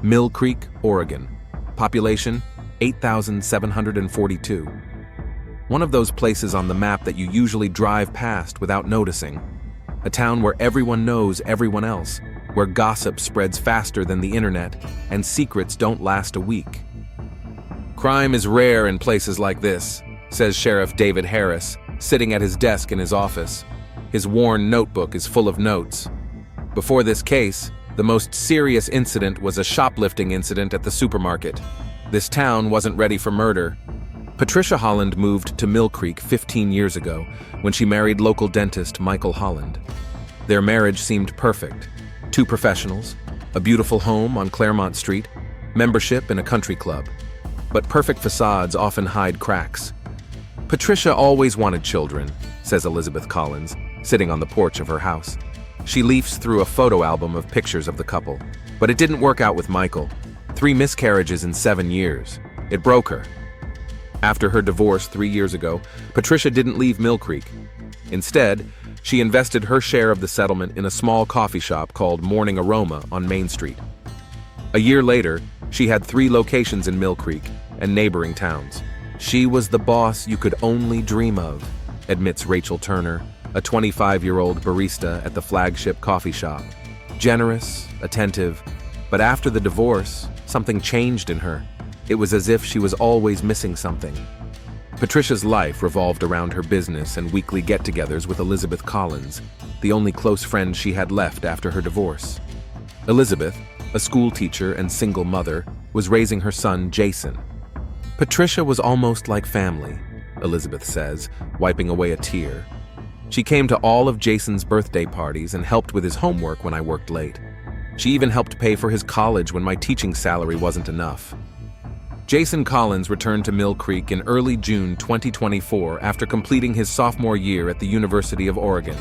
Mill Creek, Oregon. Population, 8,742. One of those places on the map that you usually drive past without noticing. A town where everyone knows everyone else, where gossip spreads faster than the internet, and secrets don't last a week. Crime is rare in places like this, says Sheriff David Harris, sitting at his desk in his office. His worn notebook is full of notes. Before this case, the most serious incident was a shoplifting incident at the supermarket. This town wasn't ready for murder. Patricia Holland moved to Mill Creek 15 years ago when she married local dentist Michael Holland. Their marriage seemed perfect. 2 professionals, a beautiful home on Claremont Street, membership in a country club. But perfect facades often hide cracks. Patricia always wanted children, says Elizabeth Collins, sitting on the porch of her house. She leafs through a photo album of pictures of the couple. But it didn't work out with Michael. 3 miscarriages in 7 years. It broke her. After her divorce 3 years ago, Patricia didn't leave Mill Creek. Instead, she invested her share of the settlement in a small coffee shop called Morning Aroma on Main Street. A year later, she had 3 locations in Mill Creek and neighboring towns. She was the boss you could only dream of, admits Rachel Turner, a 25-year-old barista at the flagship coffee shop. Generous, attentive, but after the divorce, something changed in her. It was as if she was always missing something. Patricia's life revolved around her business and weekly get-togethers with Elizabeth Collins, the only close friend she had left after her divorce. Elizabeth, a school teacher and single mother, was raising her son, Jason. Patricia was almost like family, Elizabeth says, wiping away a tear. She came to all of Jason's birthday parties and helped with his homework when I worked late. She even helped pay for his college when my teaching salary wasn't enough. Jason Collins returned to Mill Creek in early June 2024 after completing his sophomore year at the University of Oregon.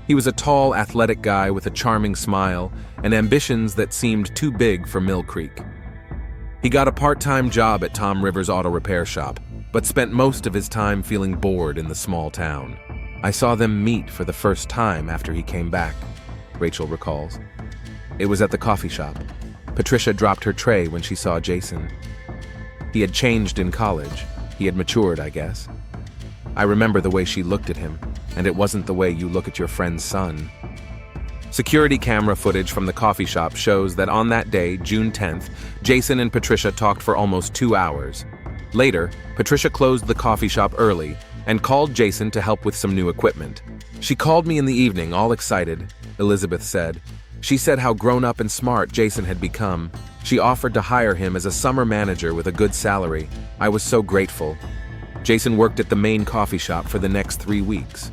He was a tall, athletic guy with a charming smile and ambitions that seemed too big for Mill Creek. He got a part-time job at Tom Rivers' auto repair shop, but spent most of his time feeling bored in the small town. I saw them meet for the first time after he came back, Rachel recalls. It was at the coffee shop. Patricia dropped her tray when she saw Jason. He had changed in college. He had matured, I guess. I remember the way she looked at him, and it wasn't the way you look at your friend's son. Security camera footage from the coffee shop shows that on that day, June 10th, Jason and Patricia talked for almost 2 hours. Later, Patricia closed the coffee shop early and called Jason to help with some new equipment. She called me in the evening, all excited, Elizabeth said. She said how grown-up and smart Jason had become. She offered to hire him as a summer manager with a good salary. I was so grateful. Jason worked at the main coffee shop for the next 3 weeks.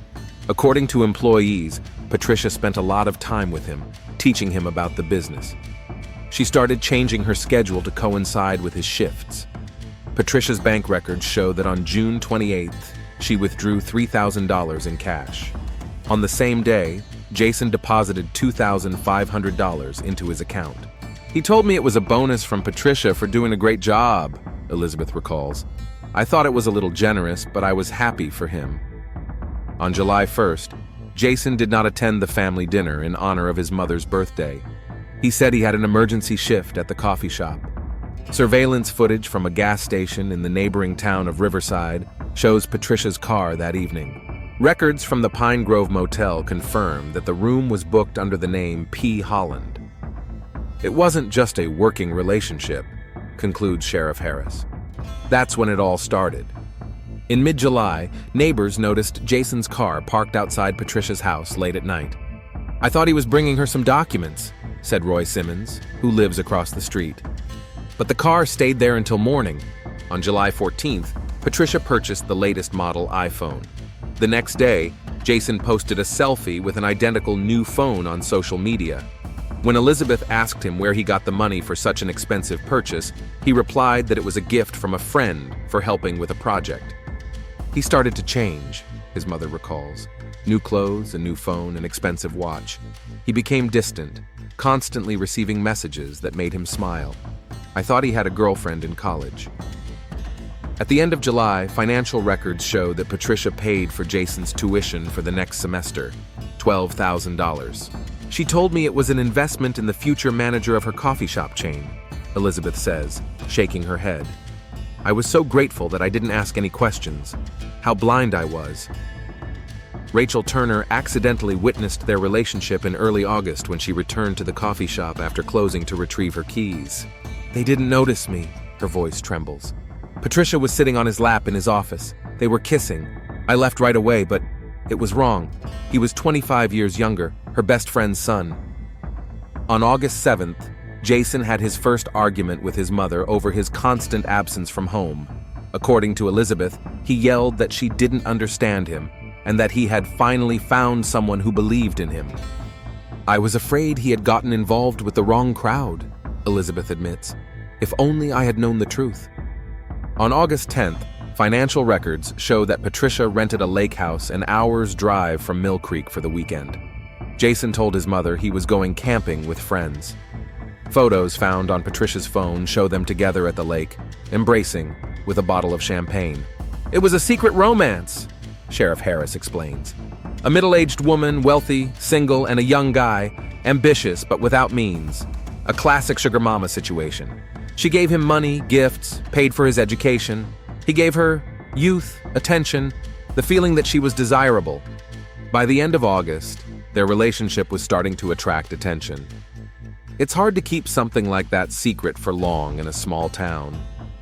According to employees, Patricia spent a lot of time with him, teaching him about the business. She started changing her schedule to coincide with his shifts. Patricia's bank records show that on June 28th, she withdrew $3,000 in cash. On the same day, Jason deposited $2,500 into his account. He told me it was a bonus from Patricia for doing a great job, Elizabeth recalls. I thought it was a little generous, but I was happy for him. On July 1st, Jason did not attend the family dinner in honor of his mother's birthday. He said he had an emergency shift at the coffee shop. Surveillance footage from a gas station in the neighboring town of Riverside shows Patricia's car that evening. Records from the Pine Grove Motel confirm that the room was booked under the name P. Holland. It wasn't just a working relationship, concludes Sheriff Harris. That's when it all started. In mid-July, neighbors noticed Jason's car parked outside Patricia's house late at night. I thought he was bringing her some documents, said Roy Simmons, who lives across the street. But the car stayed there until morning. On July 14th, Patricia purchased the latest model iPhone. The next day, Jason posted a selfie with an identical new phone on social media. When Elizabeth asked him where he got the money for such an expensive purchase, he replied that it was a gift from a friend for helping with a project. He started to change, his mother recalls. New clothes, a new phone, an expensive watch. He became distant, constantly receiving messages that made him smile. I thought he had a girlfriend in college. At the end of July, financial records show that Patricia paid for Jason's tuition for the next semester, $12,000. She told me it was an investment in the future manager of her coffee shop chain, Elizabeth says, shaking her head. I was so grateful that I didn't ask any questions. How blind I was. Rachel Turner accidentally witnessed their relationship in early August when she returned to the coffee shop after closing to retrieve her keys. They didn't notice me, her voice trembles. Patricia was sitting on his lap in his office. They were kissing. I left right away, but it was wrong. He was 25 years younger, her best friend's son. On August 7th, Jason had his first argument with his mother over his constant absence from home. According to Elizabeth, he yelled that she didn't understand him and that he had finally found someone who believed in him. I was afraid he had gotten involved with the wrong crowd, Elizabeth admits. If only I had known the truth. On August 10th, financial records show that Patricia rented a lake house an hour's drive from Mill Creek for the weekend. Jason told his mother he was going camping with friends. Photos found on Patricia's phone show them together at the lake, embracing with a bottle of champagne. It was a secret romance, Sheriff Harris explains. A middle-aged woman, wealthy, single, and a young guy, ambitious but without means. A classic sugar mama situation. She gave him money, gifts, paid for his education. He gave her youth, attention, the feeling that she was desirable. By the end of August, their relationship was starting to attract attention. It's hard to keep something like that secret for long in a small town.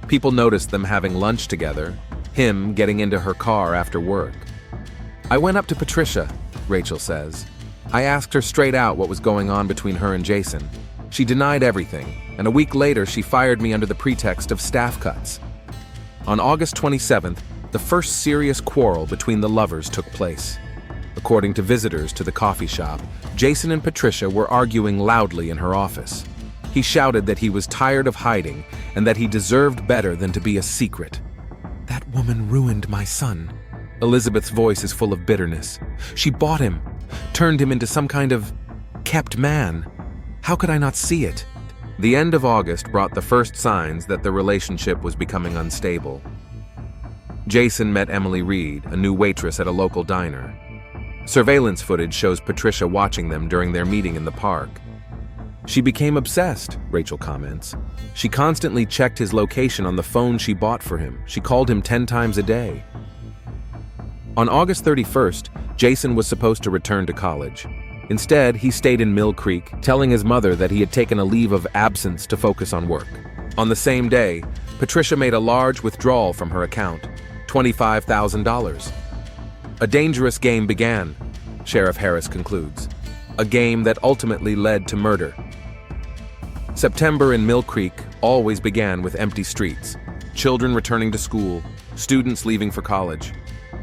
People noticed them having lunch together, him getting into her car after work. I went up to Patricia, Rachel says. I asked her straight out what was going on between her and Jason. She denied everything, and a week later she fired me under the pretext of staff cuts. On August 27th, the first serious quarrel between the lovers took place. According to visitors to the coffee shop, Jason and Patricia were arguing loudly in her office. He shouted that he was tired of hiding and that he deserved better than to be a secret. That woman ruined my son. Elizabeth's voice is full of bitterness. She bought him, turned him into some kind of kept man. How could I not see it? The end of August brought the first signs that the relationship was becoming unstable. Jason met Emily Reed, a new waitress at a local diner. Surveillance footage shows Patricia watching them during their meeting in the park. She became obsessed, Rachel comments. She constantly checked his location on the phone she bought for him. She called him 10 times a day. On August 31st, Jason was supposed to return to college. Instead, he stayed in Mill Creek, telling his mother that he had taken a leave of absence to focus on work. On the same day, Patricia made a large withdrawal from her account, $25,000. A dangerous game began, Sheriff Harris concludes. A game that ultimately led to murder. September in Mill Creek always began with empty streets, children returning to school, students leaving for college.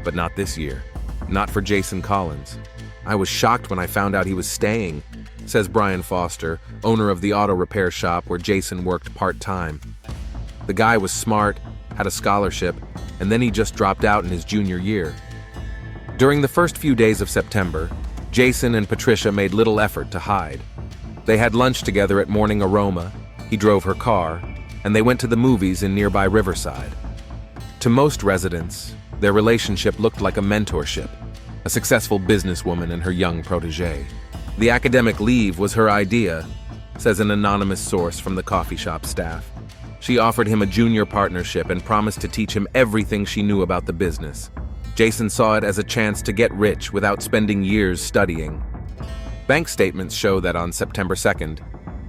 But not this year. Not for Jason Collins. I was shocked when I found out he was staying, says Brian Foster, owner of the auto repair shop where Jason worked part-time. The guy was smart, had a scholarship, and then he just dropped out in his junior year. During the first few days of September, Jason and Patricia made little effort to hide. They had lunch together at Morning Aroma, he drove her car, and they went to the movies in nearby Riverside. To most residents, their relationship looked like a mentorship, a successful businesswoman and her young protege. The academic leave was her idea, says an anonymous source from the coffee shop staff. She offered him a junior partnership and promised to teach him everything she knew about the business. Jason saw it as a chance to get rich without spending years studying. Bank statements show that on September 2nd,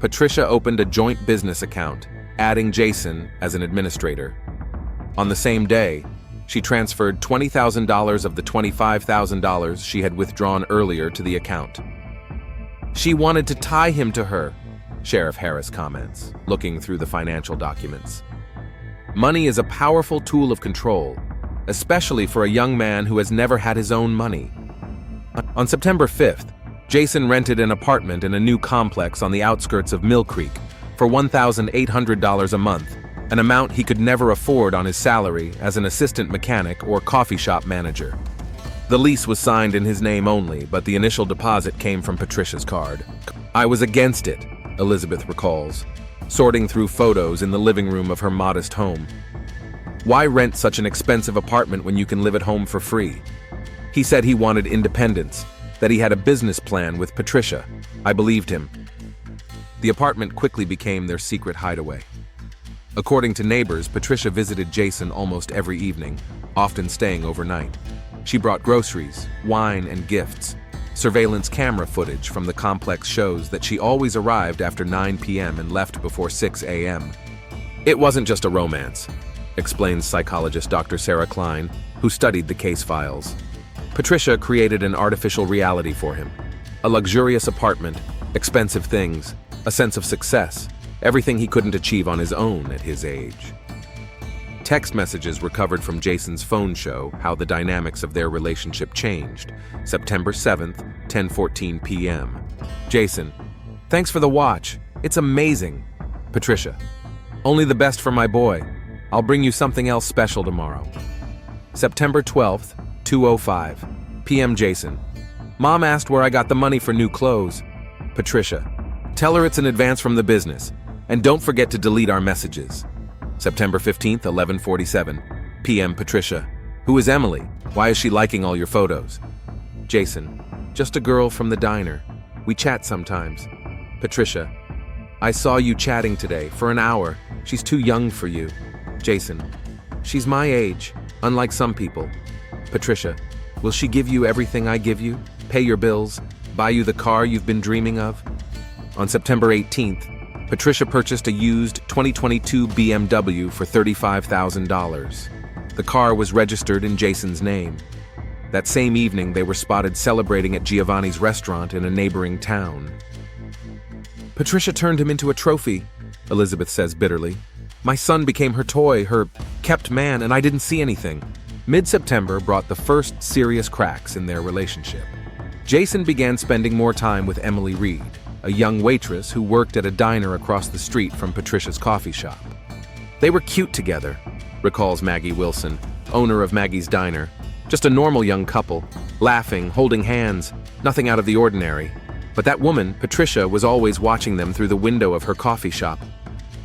Patricia opened a joint business account, adding Jason as an administrator. On the same day, she transferred $20,000 of the $25,000 she had withdrawn earlier to the account. She wanted to tie him to her, Sheriff Harris comments, looking through the financial documents. Money is a powerful tool of control, especially for a young man who has never had his own money. On September 5th, Jason rented an apartment in a new complex on the outskirts of Mill Creek for $1,800 a month, an amount he could never afford on his salary as an assistant mechanic or coffee shop manager. The lease was signed in his name only, but the initial deposit came from Patricia's card. I was against it, Elizabeth recalls, sorting through photos in the living room of her modest home. Why rent such an expensive apartment when you can live at home for free? He said he wanted independence, that he had a business plan with Patricia, I believed him. The apartment quickly became their secret hideaway. According to neighbors, Patricia visited Jason almost every evening, often staying overnight. She brought groceries, wine, and gifts. Surveillance camera footage from the complex shows that she always arrived after 9 p.m. and left before 6 a.m. It wasn't just a romance, explains psychologist Dr. Sarah Klein, who studied the case files. Patricia created an artificial reality for him. A luxurious apartment, expensive things, a sense of success, everything he couldn't achieve on his own at his age. Text messages recovered from Jason's phone show how the dynamics of their relationship changed. September 7th, 10:14 p.m. Jason, thanks for the watch. It's amazing. Patricia, only the best for my boy. I'll bring you something else special tomorrow. September 12th, 2:05 p.m. Jason, Mom asked where I got the money for new clothes. Patricia, tell her it's an advance from the business. And don't forget to delete our messages. September 15th, 11:47 p.m. Patricia, who is Emily? Why is she liking all your photos? Jason, just a girl from the diner. We chat sometimes. Patricia, I saw you chatting today for an hour. She's too young for you. Jason, she's my age, unlike some people. Patricia, will she give you everything I give you? Pay your bills? Buy you the car you've been dreaming of? On September 18th, Patricia purchased a used 2022 BMW for $35,000. The car was registered in Jason's name. That same evening, they were spotted celebrating at Giovanni's restaurant in a neighboring town. Patricia turned him into a trophy, Elizabeth says bitterly. My son became her toy, her kept man, and I didn't see anything. Mid-September brought the first serious cracks in their relationship. Jason began spending more time with Emily Reed, a young waitress who worked at a diner across the street from Patricia's coffee shop. They were cute together, recalls Maggie Wilson, owner of Maggie's Diner. Just a normal young couple, laughing, holding hands, nothing out of the ordinary. But that woman, Patricia, was always watching them through the window of her coffee shop.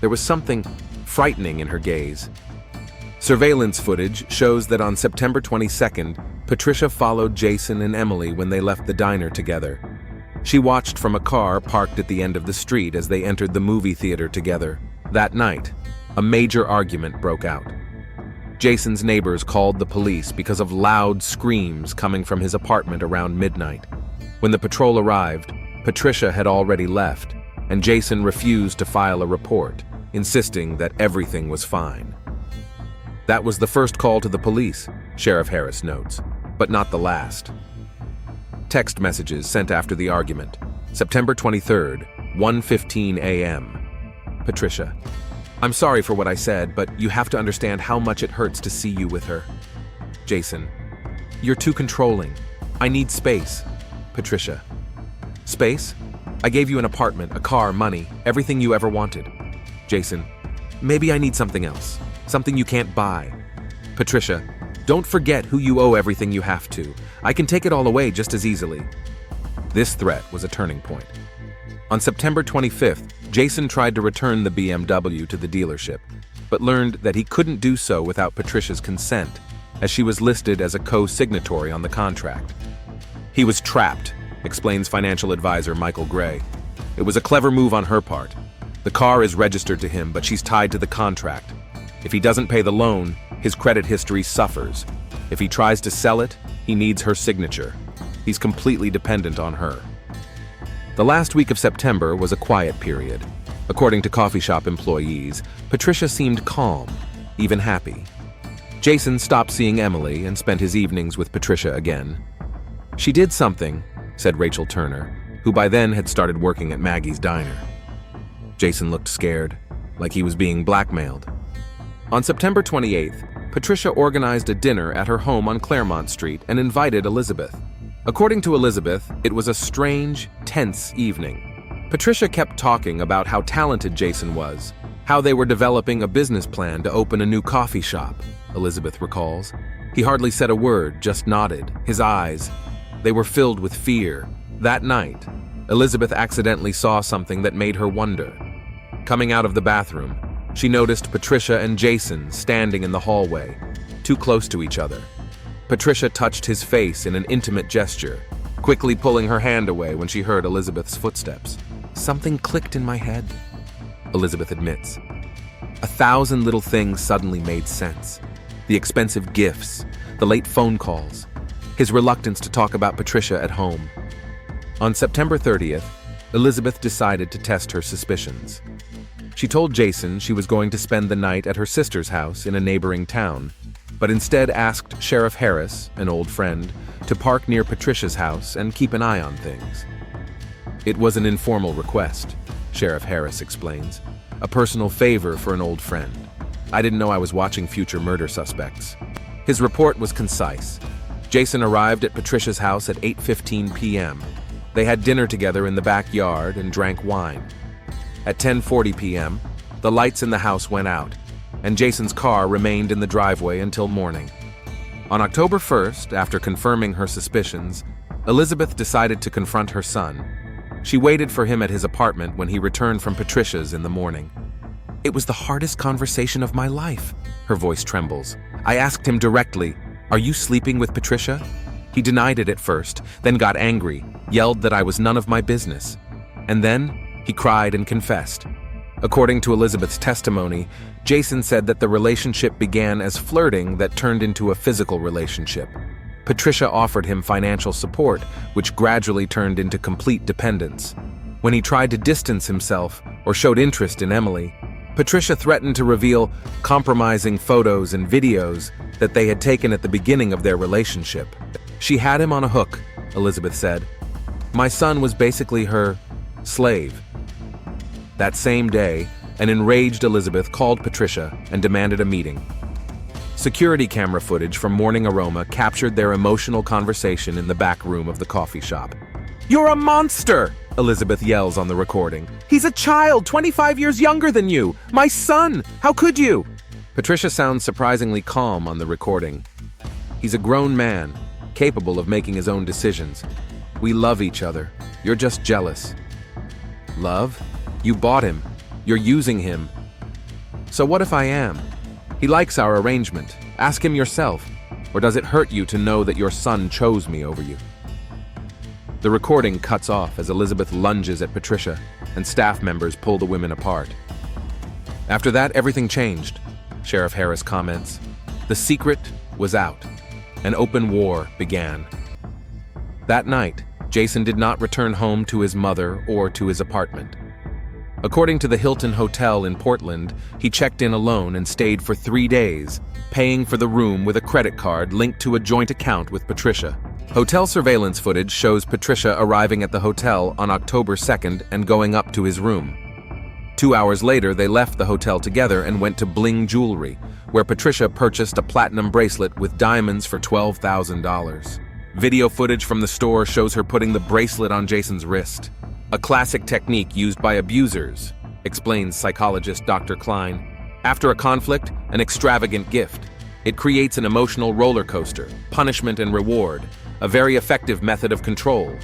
There was something frightening in her gaze. Surveillance footage shows that on September 22nd, Patricia followed Jason and Emily when they left the diner together. She watched from a car parked at the end of the street as they entered the movie theater together. That night, a major argument broke out. Jason's neighbors called the police because of loud screams coming from his apartment around midnight. When the patrol arrived, Patricia had already left, and Jason refused to file a report, insisting that everything was fine. That was the first call to the police, Sheriff Harris notes, but not the last. Text messages sent after the argument. September 23rd, 1:15 a.m. Patricia, I'm sorry for what I said, but you have to understand how much it hurts to see you with her. Jason, you're too controlling. I need space. Patricia, space? I gave you an apartment, a car, money, everything you ever wanted. Jason, maybe I need something else, something you can't buy. Patricia, don't forget who you owe everything you have to. I can take it all away just as easily. This threat was a turning point. On September 25th, Jason tried to return the BMW to the dealership, but learned that he couldn't do so without Patricia's consent, as she was listed as a co-signatory on the contract. He was trapped, explains financial advisor Michael Gray. It was a clever move on her part. The car is registered to him, but she's tied to the contract. If he doesn't pay the loan, his credit history suffers. If he tries to sell it, he needs her signature. He's completely dependent on her. The last week of September was a quiet period. According to coffee shop employees, Patricia seemed calm, even happy. Jason stopped seeing Emily and spent his evenings with Patricia again. She did something, said Rachel Turner, who by then had started working at Maggie's Diner. Jason looked scared, like he was being blackmailed. On September 28th, Patricia organized a dinner at her home on Claremont Street and invited Elizabeth. According to Elizabeth, it was a strange, tense evening. Patricia kept talking about how talented Jason was, how they were developing a business plan to open a new coffee shop, Elizabeth recalls. He hardly said a word, just nodded, his eyes. They were filled with fear. That night, Elizabeth accidentally saw something that made her wonder. Coming out of the bathroom, she noticed Patricia and Jason standing in the hallway, too close to each other. Patricia touched his face in an intimate gesture, quickly pulling her hand away when she heard Elizabeth's footsteps. "Something clicked in my head," Elizabeth admits. 1,000 little things suddenly made sense. The expensive gifts, the late phone calls, his reluctance to talk about Patricia at home. On September 30th, Elizabeth decided to test her suspicions. She told Jason she was going to spend the night at her sister's house in a neighboring town, but instead asked Sheriff Harris, an old friend, to park near Patricia's house and keep an eye on things. "It was an informal request," Sheriff Harris explains. "A personal favor for an old friend. I didn't know I was watching future murder suspects." His report was concise. Jason arrived at Patricia's house at 8:15 p.m. They had dinner together in the backyard and drank wine. At 10:40 p.m., the lights in the house went out, and Jason's car remained in the driveway until morning. On October 1st, after confirming her suspicions, Elizabeth decided to confront her son. She waited for him at his apartment when he returned from Patricia's in the morning. "It was the hardest conversation of my life," her voice trembles. "I asked him directly, 'Are you sleeping with Patricia?' He denied it at first, then got angry, yelled that I was none of my business. And then he cried and confessed." According to Elizabeth's testimony, Jason said that the relationship began as flirting that turned into a physical relationship. Patricia offered him financial support, which gradually turned into complete dependence. When he tried to distance himself or showed interest in Emily, Patricia threatened to reveal compromising photos and videos that they had taken at the beginning of their relationship. "She had him on a hook," Elizabeth said. "My son was basically her slave." That same day, an enraged Elizabeth called Patricia and demanded a meeting. Security camera footage from Morning Aroma captured their emotional conversation in the back room of the coffee shop. "You're a monster!" Elizabeth yells on the recording. "He's a child, 25 years younger than you! My son! How could you?" Patricia sounds surprisingly calm on the recording. "He's a grown man, capable of making his own decisions. We love each other. You're just jealous." "Love? You bought him. You're using him." "So what if I am? He likes our arrangement. Ask him yourself. Or does it hurt you to know that your son chose me over you?" The recording cuts off as Elizabeth lunges at Patricia, and staff members pull the women apart. "After that, everything changed," Sheriff Harris comments. "The secret was out. An open war began." That night, Jason did not return home to his mother or to his apartment. According to the Hilton Hotel in Portland, he checked in alone and stayed for 3 days, paying for the room with a credit card linked to a joint account with Patricia. Hotel surveillance footage shows Patricia arriving at the hotel on October 2nd and going up to his room. 2 hours later, they left the hotel together and went to Bling Jewelry, where Patricia purchased a platinum bracelet with diamonds for $12,000. Video footage from the store shows her putting the bracelet on Jason's wrist. "A classic technique used by abusers," explains psychologist Dr. Klein. "After a conflict, an extravagant gift. It creates an emotional roller coaster, punishment and reward, a very effective method of control."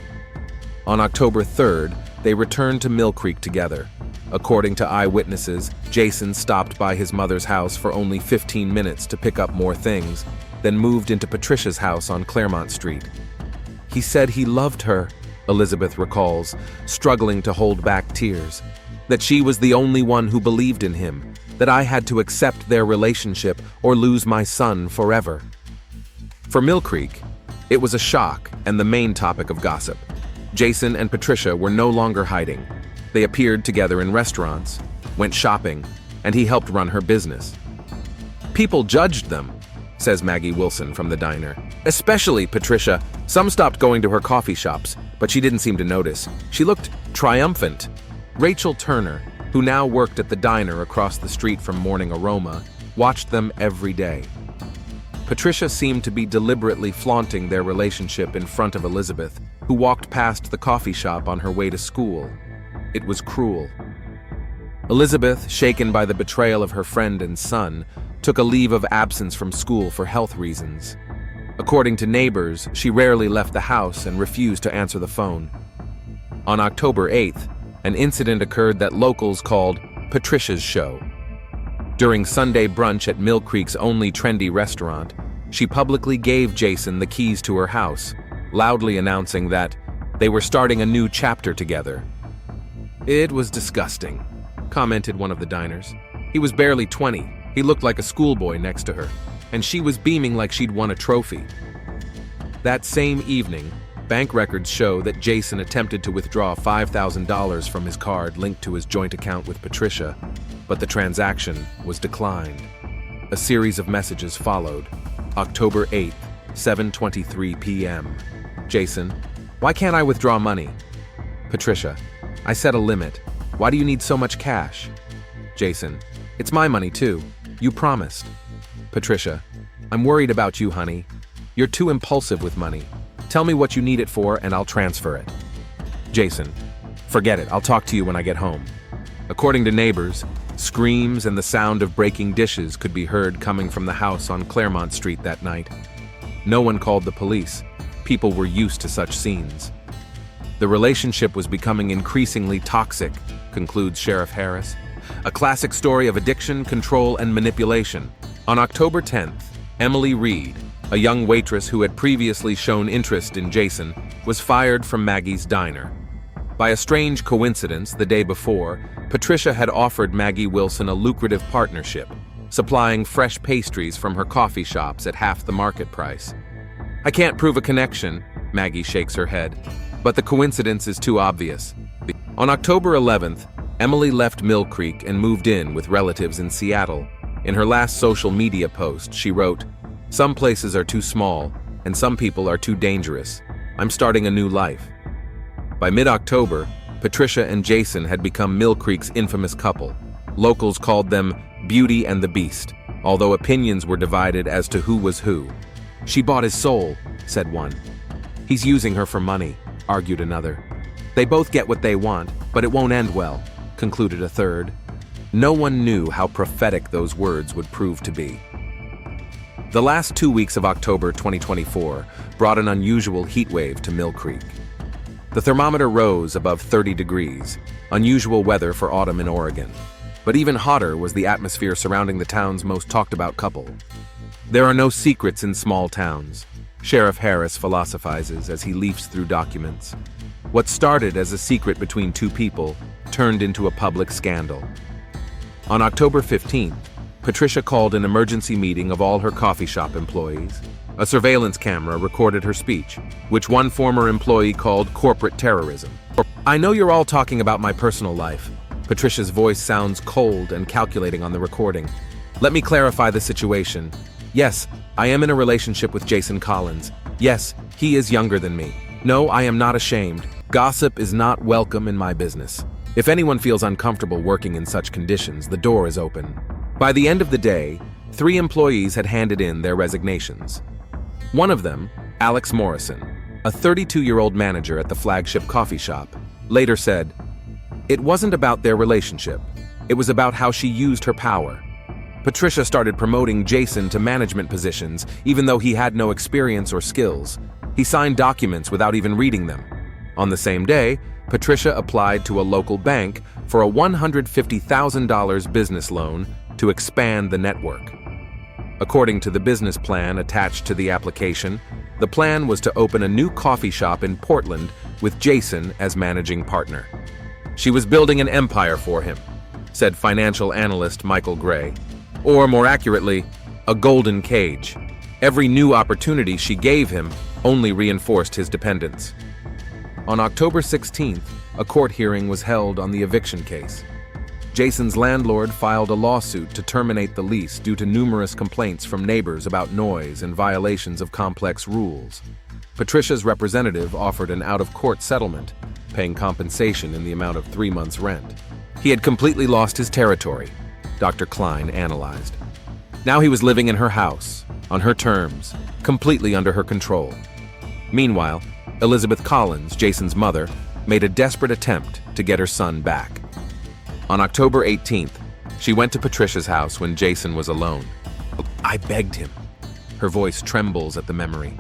On October 3rd, they returned to Mill Creek together. According to eyewitnesses, Jason stopped by his mother's house for only 15 minutes to pick up more things, then moved into Patricia's house on Claremont Street. "He said he loved her," Elizabeth recalls, struggling to hold back tears. "That she was the only one who believed in him, that I had to accept their relationship or lose my son forever." For Mill Creek, it was a shock and the main topic of gossip. Jason and Patricia were no longer hiding. They appeared together in restaurants, went shopping, and he helped run her business. "People judged them," says Maggie Wilson from the diner. "Especially Patricia. Some stopped going to her coffee shops, but she didn't seem to notice. She looked triumphant." Rachel Turner, who now worked at the diner across the street from Morning Aroma, watched them every day. Patricia seemed to be deliberately flaunting their relationship in front of Elizabeth, who walked past the coffee shop on her way to school. It was cruel. Elizabeth, shaken by the betrayal of her friend and son, took a leave of absence from school for health reasons. According to neighbors, she rarely left the house and refused to answer the phone. On October 8th, an incident occurred that locals called Patricia's Show. During Sunday brunch at Mill Creek's only trendy restaurant, she publicly gave Jason the keys to her house, loudly announcing that they were starting a new chapter together. "It was disgusting," commented one of the diners. "He was barely 20. He looked like a schoolboy next to her, and she was beaming like she'd won a trophy." That same evening, bank records show that Jason attempted to withdraw $5,000 from his card linked to his joint account with Patricia, but the transaction was declined. A series of messages followed. October 8th, 7:23 p.m. Jason, "Why can't I withdraw money?" Patricia, "I set a limit. Why do you need so much cash?" Jason, "It's my money too. You promised." Patricia, "I'm worried about you, honey. You're too impulsive with money. Tell me what you need it for and I'll transfer it." Jason, "Forget it. I'll talk to you when I get home." According to neighbors, screams and the sound of breaking dishes could be heard coming from the house on Claremont Street that night. No one called the police. People were used to such scenes. The relationship was becoming increasingly toxic, concludes Sheriff Harris. A classic story of addiction, control, and manipulation. On October 10th, Emily Reed, a young waitress who had previously shown interest in Jason, was fired from Maggie's diner. By a strange coincidence, the day before, Patricia had offered Maggie Wilson a lucrative partnership, supplying fresh pastries from her coffee shops at half the market price. "I can't prove a connection," Maggie shakes her head, "but the coincidence is too obvious." On October 11th, Emily left Mill Creek and moved in with relatives in Seattle. In her last social media post, she wrote, "Some places are too small, and some people are too dangerous. I'm starting a new life." By mid-October, Patricia and Jason had become Mill Creek's infamous couple. Locals called them Beauty and the Beast, although opinions were divided as to who was who. "She bought his soul," said one. "He's using her for money," argued another. "They both get what they want, but it won't end well," concluded a third. No one knew how prophetic those words would prove to be. The last 2 weeks of October 2024 brought an unusual heat wave to Mill Creek. The thermometer rose above 30 degrees, unusual weather for autumn in Oregon. But even hotter was the atmosphere surrounding the town's most talked-about couple. There are no secrets in small towns, Sheriff Harris philosophizes as he leafs through documents. What started as a secret between two people turned into a public scandal. On October 15th, Patricia called an emergency meeting of all her coffee shop employees. A surveillance camera recorded her speech, which one former employee called corporate terrorism. "I know you're all talking about my personal life." Patricia's voice sounds cold and calculating on the recording. "Let me clarify the situation. Yes, I am in a relationship with Jason Collins. Yes, he is younger than me. No, I am not ashamed. Gossip is not welcome in my business. If anyone feels uncomfortable working in such conditions, the door is open." By the end of the day, 3 employees had handed in their resignations. One of them, Alex Morrison, a 32-year-old manager at the flagship coffee shop, later said, "It wasn't about their relationship. It was about how she used her power. Patricia started promoting Jason to management positions even though he had no experience or skills. He signed documents without even reading them. On the same day, Patricia applied to a local bank for a $150,000 business loan to expand the network. According to the business plan attached to the application, the plan was to open a new coffee shop in Portland with Jason as managing partner. She was building an empire for him," said financial analyst Michael Gray. "Or more accurately, a golden cage. Every new opportunity she gave him only reinforced his dependence." On October 16th, a court hearing was held on the eviction case. Jason's landlord filed a lawsuit to terminate the lease due to numerous complaints from neighbors about noise and violations of complex rules. Patricia's representative offered an out-of-court settlement, paying compensation in the amount of 3 months' rent. He had completely lost his territory, Dr. Klein analyzed. Now he was living in her house, on her terms, completely under her control. Meanwhile, Elizabeth Collins, Jason's mother, made a desperate attempt to get her son back. On October 18th, she went to Patricia's house when Jason was alone. "I begged him." Her voice trembles at the memory.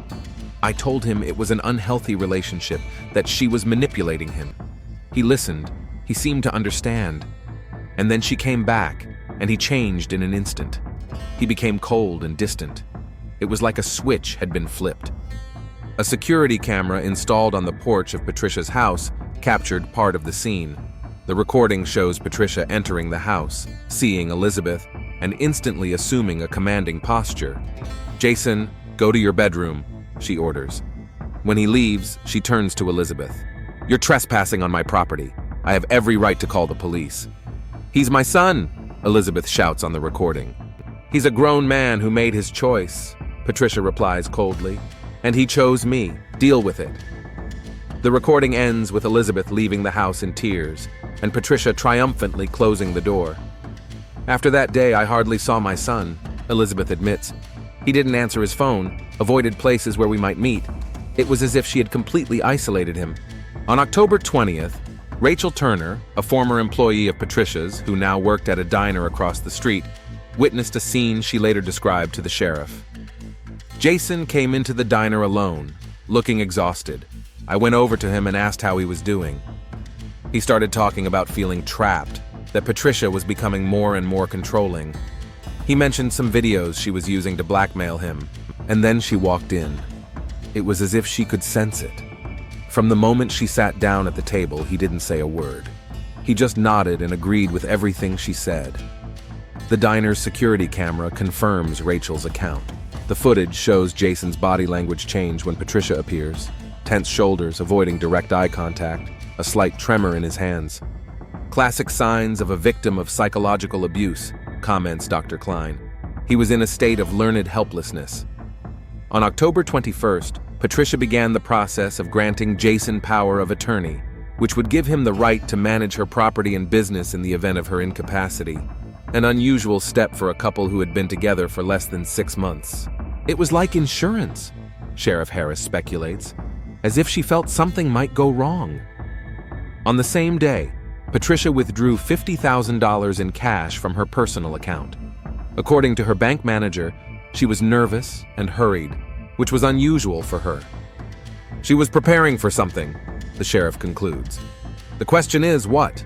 "I told him it was an unhealthy relationship, that she was manipulating him. He listened, he seemed to understand. And then she came back, and he changed in an instant. He became cold and distant. It was like a switch had been flipped." A security camera installed on the porch of Patricia's house captured part of the scene. The recording shows Patricia entering the house, seeing Elizabeth, and instantly assuming a commanding posture. "Jason, go to your bedroom," she orders. When he leaves, she turns to Elizabeth. "You're trespassing on my property. I have every right to call the police." "He's my son," Elizabeth shouts on the recording. "He's a grown man who made his choice," Patricia replies coldly. "And he chose me. Deal with it." The recording ends with Elizabeth leaving the house in tears, and Patricia triumphantly closing the door. "After that day, I hardly saw my son," Elizabeth admits. "He didn't answer his phone, avoided places where we might meet. It was as if she had completely isolated him." On October 20th, Rachel Turner, a former employee of Patricia's who now worked at a diner across the street, witnessed a scene she later described to the sheriff. "Jason came into the diner alone, looking exhausted. I went over to him and asked how he was doing. He started talking about feeling trapped, that Patricia was becoming more and more controlling. He mentioned some videos she was using to blackmail him, and then she walked in. It was as if she could sense it. From the moment she sat down at the table, he didn't say a word. He just nodded and agreed with everything she said." The diner's security camera confirms Rachel's account. The footage shows Jason's body language change when Patricia appears. Tense shoulders, avoiding direct eye contact, a slight tremor in his hands. "Classic signs of a victim of psychological abuse," comments Dr. Klein. "He was in a state of learned helplessness." On October 21st, Patricia began the process of granting Jason power of attorney, which would give him the right to manage her property and business in the event of her incapacity. An unusual step for a couple who had been together for less than 6 months. "It was like insurance," Sheriff Harris speculates, as if she felt something might go wrong. On the same day, Patricia withdrew $50,000 in cash from her personal account. According to her bank manager, she was nervous and hurried, which was unusual for her. "She was preparing for something," the sheriff concludes. "The question is, what?"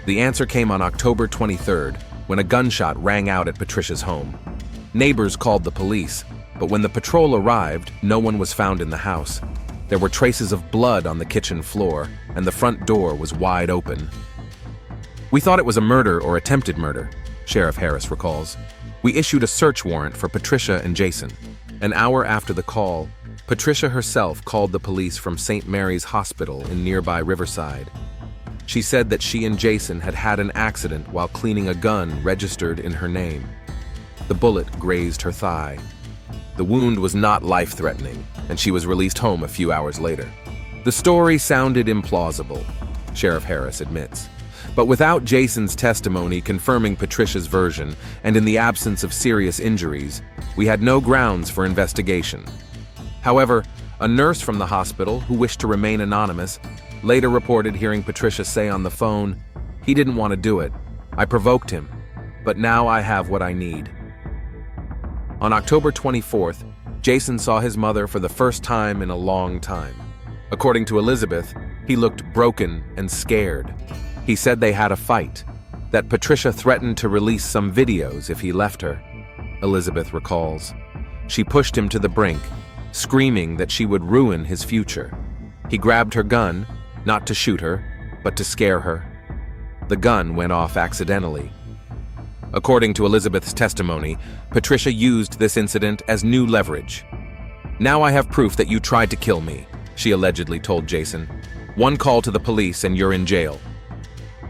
The answer came on October 23rd, when a gunshot rang out at Patricia's home. Neighbors called the police, but when the patrol arrived, no one was found in the house. There were traces of blood on the kitchen floor, and the front door was wide open. "We thought it was a murder or attempted murder," Sheriff Harris recalls. "We issued a search warrant for Patricia and Jason." An hour after the call, Patricia herself called the police from St. Mary's Hospital in nearby Riverside. She said that she and Jason had had an accident while cleaning a gun registered in her name. The bullet grazed her thigh. The wound was not life-threatening, and she was released home a few hours later. The story sounded implausible, Sheriff Harris admits. But without Jason's testimony confirming Patricia's version, and in the absence of serious injuries, we had no grounds for investigation. However, a nurse from the hospital, who wished to remain anonymous, later reported hearing Patricia say on the phone, "He didn't want to do it. I provoked him, but now I have what I need." On October 24th, Jason saw his mother for the first time in a long time. According to Elizabeth, he looked broken and scared. He said they had a fight, that Patricia threatened to release some videos if he left her. Elizabeth recalls. She pushed him to the brink, screaming that she would ruin his future. He grabbed her gun, not to shoot her, but to scare her. The gun went off accidentally. According to Elizabeth's testimony, Patricia used this incident as new leverage. "Now I have proof that you tried to kill me," she allegedly told Jason. "One call to the police and you're in jail."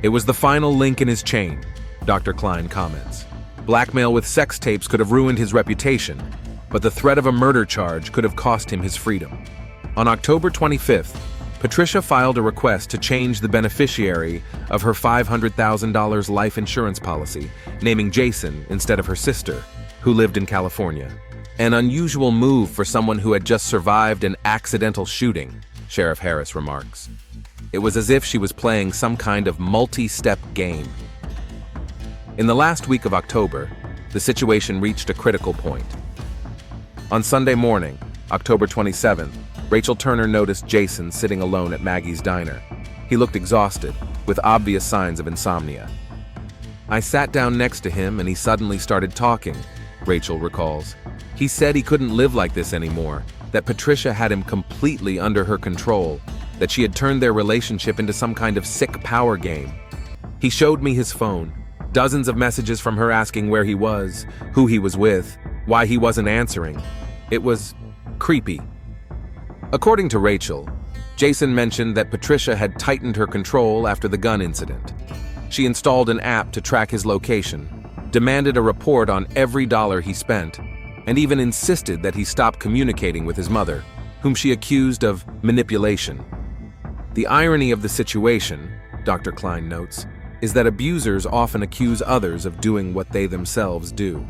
It was the final link in his chain, Dr. Klein comments. Blackmail with sex tapes could have ruined his reputation, but the threat of a murder charge could have cost him his freedom. On October 25th, Patricia filed a request to change the beneficiary of her $500,000 life insurance policy, naming Jason instead of her sister, who lived in California. An unusual move for someone who had just survived an accidental shooting, Sheriff Harris remarks. It was as if she was playing some kind of multi-step game. In the last week of October, the situation reached a critical point. On Sunday morning, October 27th, Rachel Turner noticed Jason sitting alone at Maggie's diner. He looked exhausted, with obvious signs of insomnia. "I sat down next to him and he suddenly started talking," Rachel recalls. "He said he couldn't live like this anymore, that Patricia had him completely under her control, that she had turned their relationship into some kind of sick power game. He showed me his phone, dozens of messages from her asking where he was, who he was with, why he wasn't answering. It was creepy. According to Rachel, Jason mentioned that Patricia had tightened her control after the gun incident. She installed an app to track his location, demanded a report on every dollar he spent, and even insisted that he stop communicating with his mother, whom she accused of manipulation. The irony of the situation, Dr. Klein notes, is that abusers often accuse others of doing what they themselves do.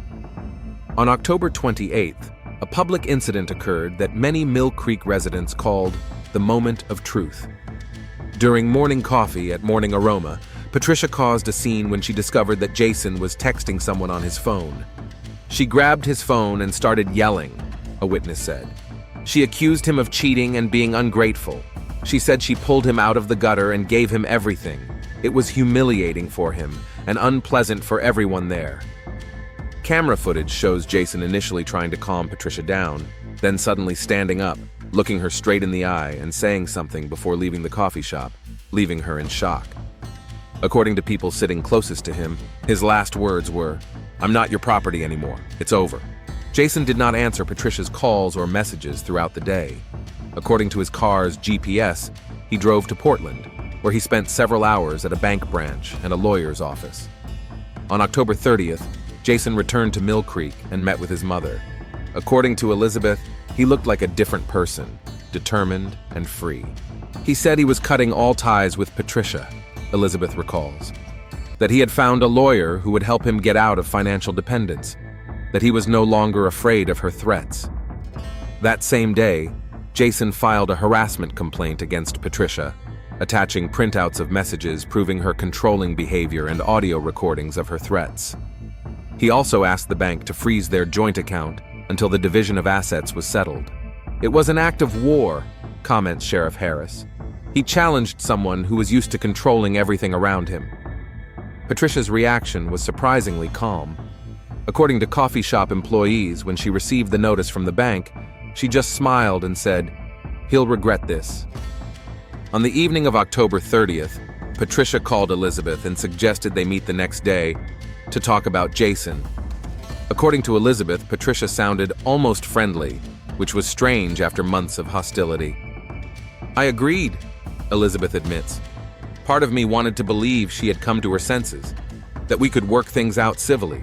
On October 28th, a public incident occurred that many Mill Creek residents called the moment of truth. During morning coffee at Morning Aroma, Patricia caused a scene when she discovered that Jason was texting someone on his phone. She grabbed his phone and started yelling, a witness said. She accused him of cheating and being ungrateful. She said she pulled him out of the gutter and gave him everything. It was humiliating for him and unpleasant for everyone there. Camera footage shows Jason initially trying to calm Patricia down, then suddenly standing up, looking her straight in the eye and saying something before leaving the coffee shop, leaving her in shock. According to people sitting closest to him, his last words were, "I'm not your property anymore. It's over." Jason did not answer Patricia's calls or messages throughout the day. According to his car's GPS, he drove to Portland, where he spent several hours at a bank branch and a lawyer's office. On October 30th, Jason returned to Mill Creek and met with his mother. According to Elizabeth, he looked like a different person, determined and free. He said he was cutting all ties with Patricia, Elizabeth recalls. That he had found a lawyer who would help him get out of financial dependence. That he was no longer afraid of her threats. That same day, Jason filed a harassment complaint against Patricia, attaching printouts of messages proving her controlling behavior and audio recordings of her threats. He also asked the bank to freeze their joint account until the division of assets was settled. It was an act of war, comments Sheriff Harris. He challenged someone who was used to controlling everything around him. Patricia's reaction was surprisingly calm. According to coffee shop employees, when she received the notice from the bank, she just smiled and said, "He'll regret this." On the evening of October 30th, Patricia called Elizabeth and suggested they meet the next day to talk about Jason. According to Elizabeth, Patricia sounded almost friendly, which was strange after months of hostility. "I agreed," Elizabeth admits. "Part of me wanted to believe she had come to her senses, that we could work things out civilly."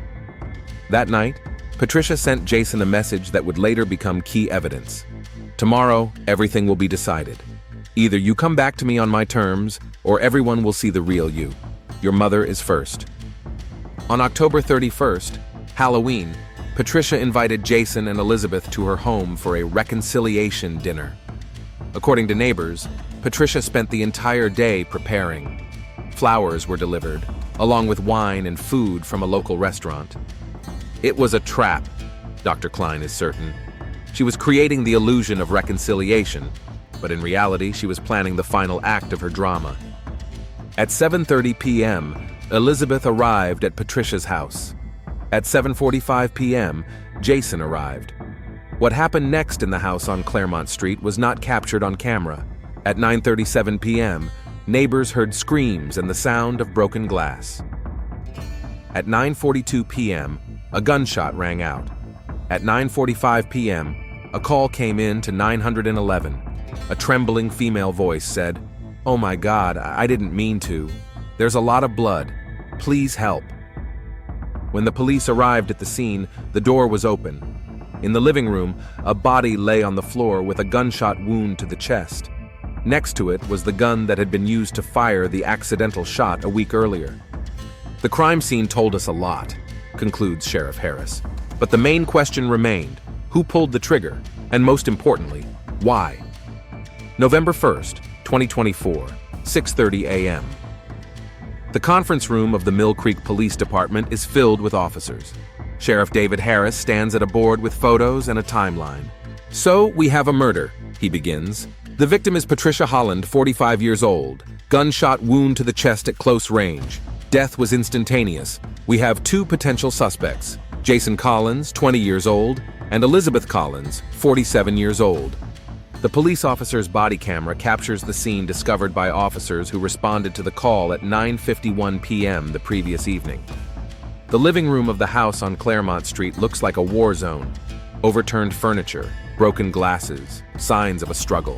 That night, Patricia sent Jason a message that would later become key evidence. "Tomorrow, everything will be decided. Either you come back to me on my terms, or everyone will see the real you. Your mother is first." On October 31st, Halloween, Patricia invited Jason and Elizabeth to her home for a reconciliation dinner. According to neighbors, Patricia spent the entire day preparing. Flowers were delivered, along with wine and food from a local restaurant. It was a trap, Dr. Klein is certain. She was creating the illusion of reconciliation, but in reality, she was planning the final act of her drama. At 7:30 p.m., Elizabeth arrived at Patricia's house. At 7:45 p.m., Jason arrived. What happened next in the house on Claremont Street was not captured on camera. At 9:37 p.m., neighbors heard screams and the sound of broken glass. At 9:42 p.m., a gunshot rang out. At 9:45 p.m., a call came in to 911. A trembling female voice said, "Oh my God, I didn't mean to. There's a lot of blood. Please help." When the police arrived at the scene, the door was open. In the living room, a body lay on the floor with a gunshot wound to the chest. Next to it was the gun that had been used to fire the accidental shot a week earlier. "The crime scene told us a lot," concludes Sheriff Harris. "But the main question remained: who pulled the trigger? And most importantly, why?" November 1st, 2024, 6:30 a.m. The conference room of the Mill Creek Police Department is filled with officers. Sheriff David Harris stands at a board with photos and a timeline. "So, we have a murder," he begins. "The victim is Patricia Holland, 45 years old. Gunshot wound to the chest at close range. Death was instantaneous. We have two potential suspects: Jason Collins, 20 years old, and Elizabeth Collins, 47 years old. The police officer's body camera captures the scene discovered by officers who responded to the call at 9:51 p.m. the previous evening. The living room of the house on Claremont Street looks like a war zone. Overturned furniture, broken glasses, signs of a struggle.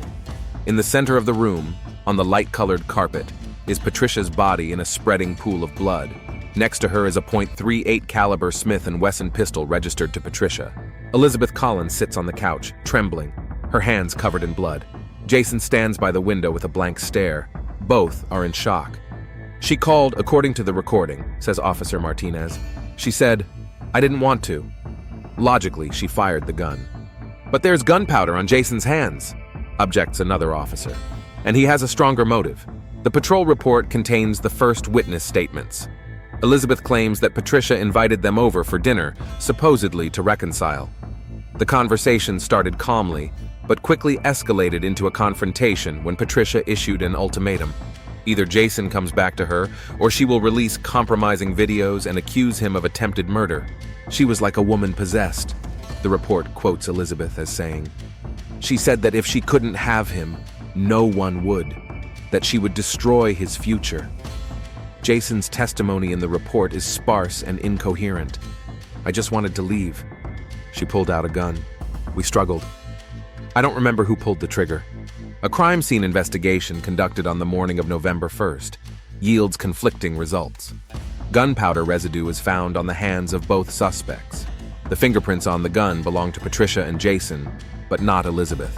In the center of the room, on the light-colored carpet, is Patricia's body in a spreading pool of blood. Next to her is a .38 caliber Smith & Wesson pistol registered to Patricia. Elizabeth Collins sits on the couch, trembling, her hands covered in blood. Jason stands by the window with a blank stare. Both are in shock. "She called, according to the recording," says Officer Martinez. "She said, 'I didn't want to.' Logically, she fired the gun." "But there's gunpowder on Jason's hands," objects another officer. "And he has a stronger motive." The patrol report contains the first witness statements. Elizabeth claims that Patricia invited them over for dinner, supposedly to reconcile. The conversation started calmly, but quickly escalated into a confrontation when Patricia issued an ultimatum. Either Jason comes back to her, or she will release compromising videos and accuse him of attempted murder. "She was like a woman possessed," the report quotes Elizabeth as saying. "She said that if she couldn't have him, no one would, that she would destroy his future." Jason's testimony in the report is sparse and incoherent. "I just wanted to leave. She pulled out a gun. We struggled. I don't remember who pulled the trigger." A crime scene investigation conducted on the morning of November 1st yields conflicting results. Gunpowder residue is found on the hands of both suspects. The fingerprints on the gun belong to Patricia and Jason, but not Elizabeth.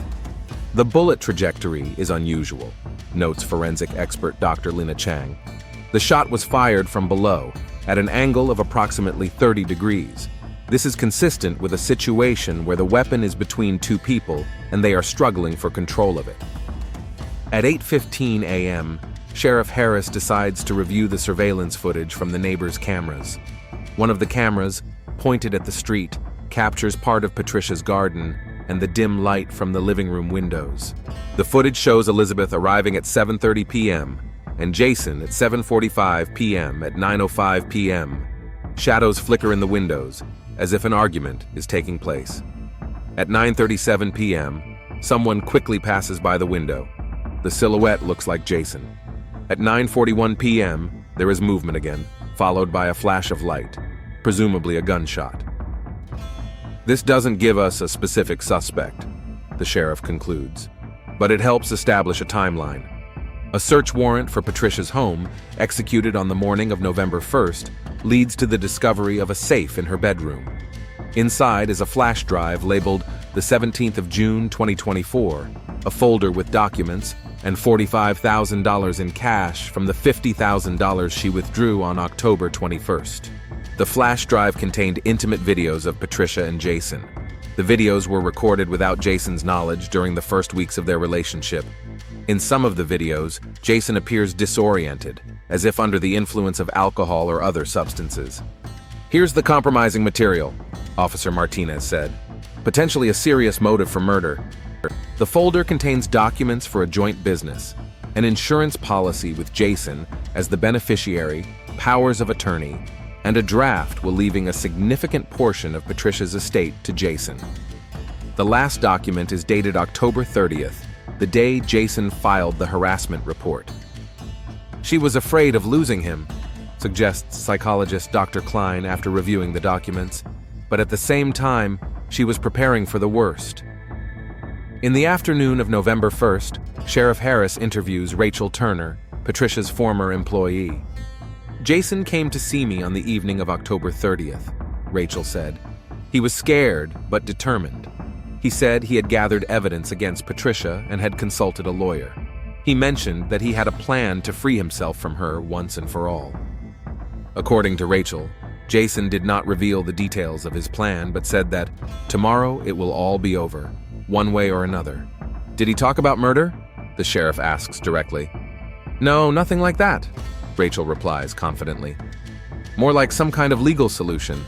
The bullet trajectory is unusual, notes forensic expert Dr. Lina Chang. The shot was fired from below, at an angle of approximately 30 degrees. This is consistent with a situation where the weapon is between two people and they are struggling for control of it. At 8:15 a.m., Sheriff Harris decides to review the surveillance footage from the neighbors' cameras. One of the cameras, pointed at the street, captures part of Patricia's garden and the dim light from the living room windows. The footage shows Elizabeth arriving at 7:30 p.m. and Jason at 7:45 p.m. At 9:05 p.m., shadows flicker in the windows, as if an argument is taking place. At 9:37 p.m., someone quickly passes by the window. The silhouette looks like Jason. At 9:41 p.m., there is movement again, followed by a flash of light, presumably a gunshot. This doesn't give us a specific suspect, the sheriff concludes, but it helps establish a timeline. A search warrant for Patricia's home, executed on the morning of November 1st, leads to the discovery of a safe in her bedroom. Inside is a flash drive labeled the 17th of June 2024, a folder with documents, and $45,000 in cash from the $50,000 she withdrew on October 21st. The flash drive contained intimate videos of Patricia and Jason. The videos were recorded without Jason's knowledge during the first weeks of their relationship. In some of the videos, Jason appears disoriented, as if under the influence of alcohol or other substances. "Here's the compromising material," Officer Martinez said. "Potentially a serious motive for murder." The folder contains documents for a joint business, an insurance policy with Jason as the beneficiary, powers of attorney, and a draft will leaving a significant portion of Patricia's estate to Jason. The last document is dated October 30th, the day Jason filed the harassment report. "She was afraid of losing him," suggests psychologist Dr. Klein after reviewing the documents, "but at the same time, she was preparing for the worst." In the afternoon of November 1st, Sheriff Harris interviews Rachel Turner, Patricia's former employee. "Jason came to see me on the evening of October 30th, Rachel said. "He was scared, but determined. He said he had gathered evidence against Patricia and had consulted a lawyer. He mentioned that he had a plan to free himself from her once and for all." According to Rachel, Jason did not reveal the details of his plan, but said that, "Tomorrow it will all be over, one way or another." "Did he talk about murder?" the sheriff asks directly. "No, nothing like that," Rachel replies confidently. "More like some kind of legal solution.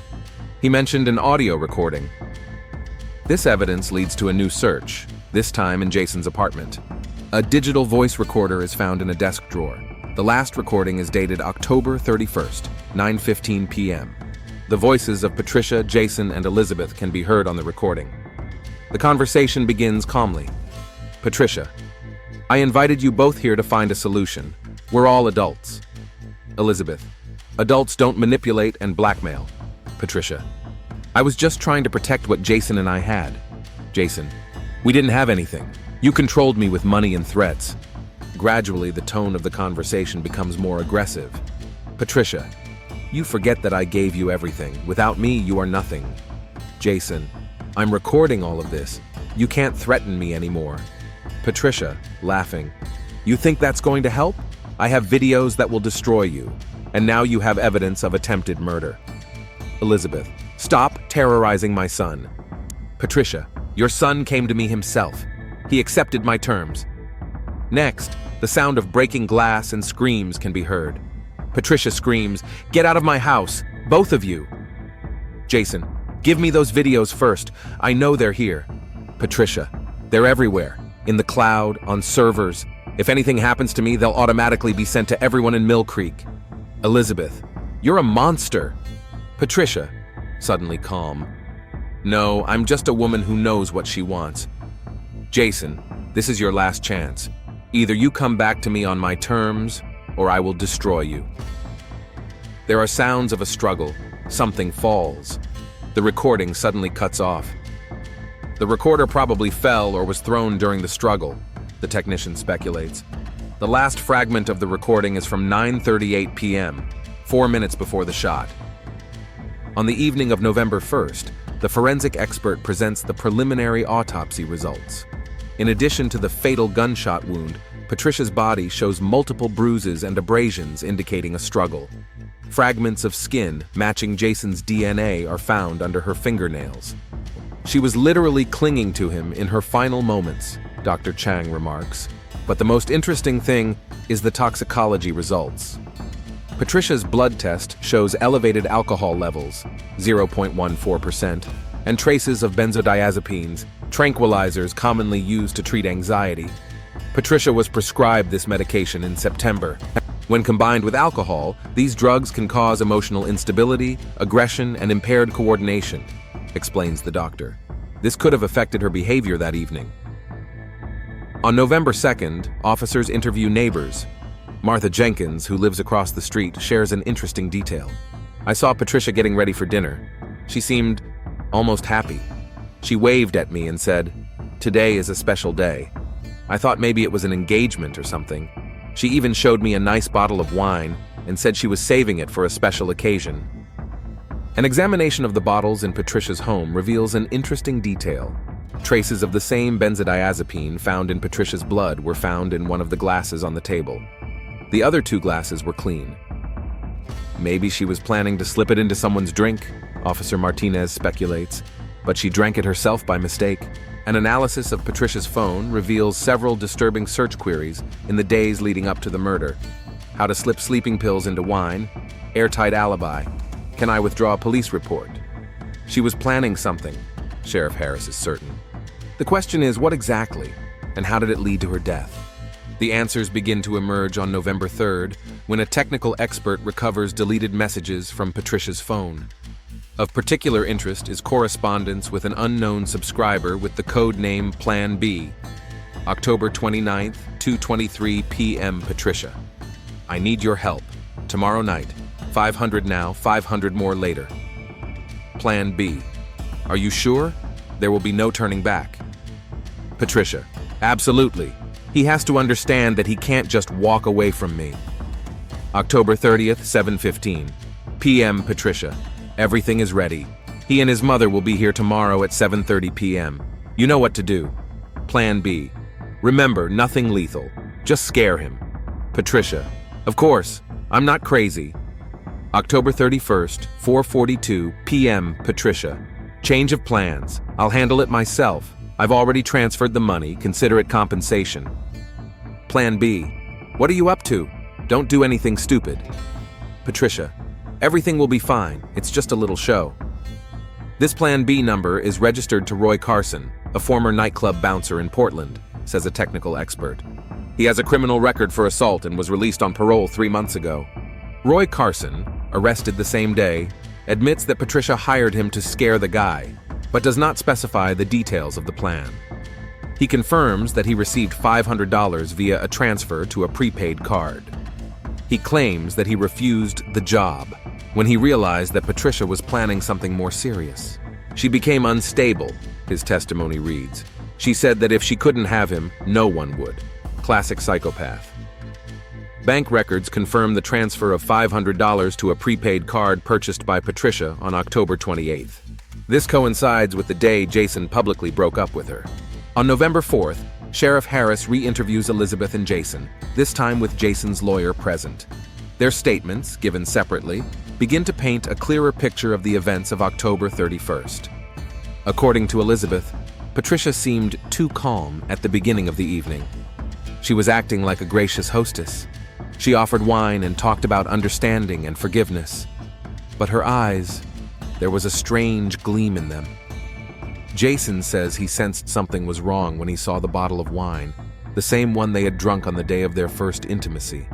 He mentioned an audio recording." This evidence leads to a new search, this time in Jason's apartment. A digital voice recorder is found in a desk drawer. The last recording is dated October 31st, 9:15 p.m. The voices of Patricia, Jason, and Elizabeth can be heard on the recording. The conversation begins calmly. Patricia: I invited you both here to find a solution. We're all adults. Elizabeth: adults don't manipulate and blackmail. Patricia: I was just trying to protect what Jason and I had. Jason: we didn't have anything. You controlled me with money and threats. Gradually, the tone of the conversation becomes more aggressive. Patricia: you forget that I gave you everything. Without me, you are nothing. Jason: I'm recording all of this. You can't threaten me anymore. Patricia, laughing: you think that's going to help? I have videos that will destroy you. And now you have evidence of attempted murder. Elizabeth: stop terrorizing my son. Patricia: your son came to me himself. He accepted my terms. Next, the sound of breaking glass and screams can be heard. Patricia screams, get out of my house, both of you. Jason: give me those videos first. I know they're here. Patricia: they're everywhere. In the cloud, on servers. If anything happens to me, they'll automatically be sent to everyone in Mill Creek. Elizabeth: you're a monster. Patricia, suddenly calm: no, I'm just a woman who knows what she wants. Jason: this is your last chance. Either you come back to me on my terms, or I will destroy you. There are sounds of a struggle. Something falls. The recording suddenly cuts off. The recorder probably fell or was thrown during the struggle, the technician speculates. The last fragment of the recording is from 9:38 p.m., 4 minutes before the shot. On the evening of November 1st, the forensic expert presents the preliminary autopsy results. In addition to the fatal gunshot wound, Patricia's body shows multiple bruises and abrasions indicating a struggle. Fragments of skin matching Jason's DNA are found under her fingernails. She was literally clinging to him in her final moments, Dr. Chang remarks. But the most interesting thing is the toxicology results. Patricia's blood test shows elevated alcohol levels, 0.14%, and traces of benzodiazepines, tranquilizers commonly used to treat anxiety. Patricia was prescribed this medication in September. When combined with alcohol, these drugs can cause emotional instability, aggression, and impaired coordination, explains the doctor. This could have affected her behavior that evening. On November 2nd, officers interview neighbors. Martha Jenkins, who lives across the street, shares an interesting detail. I saw Patricia getting ready for dinner. She seemed almost happy. She waved at me and said, "Today is a special day." I thought maybe it was an engagement or something. She even showed me a nice bottle of wine and said she was saving it for a special occasion. An examination of the bottles in Patricia's home reveals an interesting detail. Traces of the same benzodiazepine found in Patricia's blood were found in one of the glasses on the table. The other 2 glasses were clean. Maybe she was planning to slip it into someone's drink, Officer Martinez speculates, but she drank it herself by mistake. An analysis of Patricia's phone reveals several disturbing search queries in the days leading up to the murder. How to slip sleeping pills into wine, airtight alibi, can I withdraw a police report? She was planning something, Sheriff Harris is certain. The question is, what exactly, and how did it lead to her death? The answers begin to emerge on November 3rd, when a technical expert recovers deleted messages from Patricia's phone. Of particular interest is correspondence with an unknown subscriber with the code name Plan B. October 29th, 2:23 p.m. Patricia: I need your help. Tomorrow night. 500 now, 500 more later. Plan B: are you sure? There will be no turning back. Patricia: absolutely. He has to understand that he can't just walk away from me. October 30th, 7:15 p.m. Patricia: everything is ready. He and his mother will be here tomorrow at 7:30 p.m. You know what to do. Plan B: remember, nothing lethal. Just scare him. Patricia: of course, I'm not crazy. October 31st, 4:42 p.m. Patricia: change of plans. I'll handle it myself. I've already transferred the money. Consider it compensation. Plan B: what are you up to? Don't do anything stupid. Patricia: everything will be fine. It's just a little show. This Plan B number is registered to Roy Carson, a former nightclub bouncer in Portland, says a technical expert. He has a criminal record for assault and was released on parole 3 months ago. Roy Carson, arrested the same day, admits that Patricia hired him to scare the guy, but does not specify the details of the plan. He confirms that he received $500 via a transfer to a prepaid card. He claims that he refused the job when he realized that Patricia was planning something more serious. She became unstable, his testimony reads. She said that if she couldn't have him, no one would. Classic psychopath. Bank records confirm the transfer of $500 to a prepaid card purchased by Patricia on October 28th. This coincides with the day Jason publicly broke up with her. On November 4th, Sheriff Harris re-interviews Elizabeth and Jason, this time with Jason's lawyer present. Their statements, given separately, begin to paint a clearer picture of the events of October 31st. According to Elizabeth, Patricia seemed too calm at the beginning of the evening. She was acting like a gracious hostess. She offered wine and talked about understanding and forgiveness. But her eyes, there was a strange gleam in them. Jason says he sensed something was wrong when he saw the bottle of wine, the same one they had drunk on the day of their first intimacy.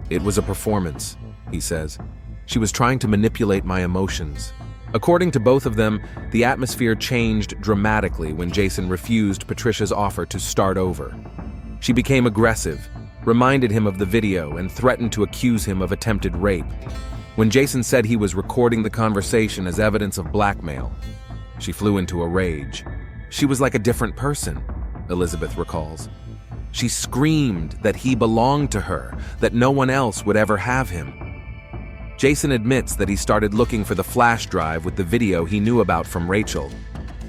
It was a performance, he says. She was trying to manipulate my emotions. According to both of them, the atmosphere changed dramatically when Jason refused Patricia's offer to start over. She became aggressive, reminded him of the video, and threatened to accuse him of attempted rape. When Jason said he was recording the conversation as evidence of blackmail, she flew into a rage. She was like a different person, Elizabeth recalls. She screamed that he belonged to her, that no one else would ever have him. Jason admits that he started looking for the flash drive with the video he knew about from Rachel.